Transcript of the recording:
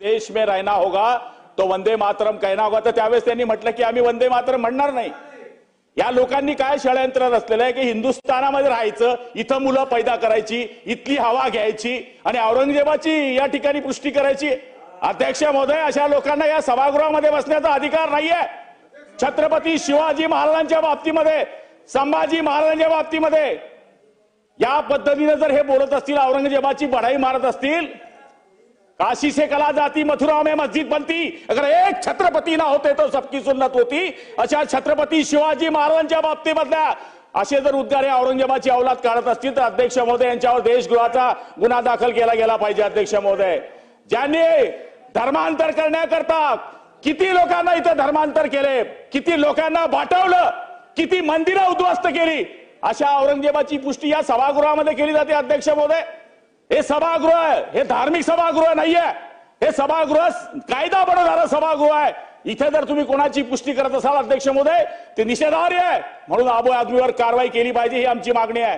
देश में रहना होगा तो वंदे मातरम कहना होगा। तर त्यावेळेस त्यांनी म्हटलं की आम्ही वंदे मातरम म्हणणार नाही। या लोकांनी काय षडयंत्र रचलेलं आहे की हिंदुस्थानामध्ये राहायचं, इथं मुलं पैदा करायची, इथली हवा घ्यायची आणि औरंगजेबाची या ठिकाणी पुष्टी करायची। अध्यक्ष महोदय, अशा लोकांना या सभागृहामध्ये बसण्याचा अधिकार नाहीये। छत्रपती शिवाजी महाराजांच्या बाबतीमध्ये, संभाजी महाराजांच्या बाबतीमध्ये या पद्धतीने जर हे बोलत असतील, औरंगजेबाची बढाई मारत असतील, काशी से कला जाती मथुरा में मस्जिद बनती, अगर एक छत्रपती ना होते तो सबकी सुन्नत होती। अशा छत्रपती शिवाजी महाराजांच्या बाबतीमधल्या असे जर उद्गारे औरंगजेबाची औलाद काढत असतील तर अध्यक्ष महोदय यांच्यावर देशद्रोहाचा गुन्हा दाखल केला गेला पाहिजे। अध्यक्ष महोदय, ज्यांनी धर्मांतर करण्याकरता किती लोकांना इथं धर्मांतर केले, किती लोकांना बाटवलं, किती मंदिरं उद्ध्वस्त केली, अशा औरंगजेबाची पुष्टी या सभागृहामध्ये केली जाते। अध्यक्ष महोदय, हे सभागृह आहे, हे धार्मिक सभागृह नाहीये, हे सभागृह कायदा बनवणारं सभागृह आहे। इथे जर तुम्ही कोणाची पुष्टी करत असाल अध्यक्ष महोदय, ते निषेधार्ह आहे, म्हणून आबो आदमीवर कारवाई केली पाहिजे, ही आमची मागणी आहे।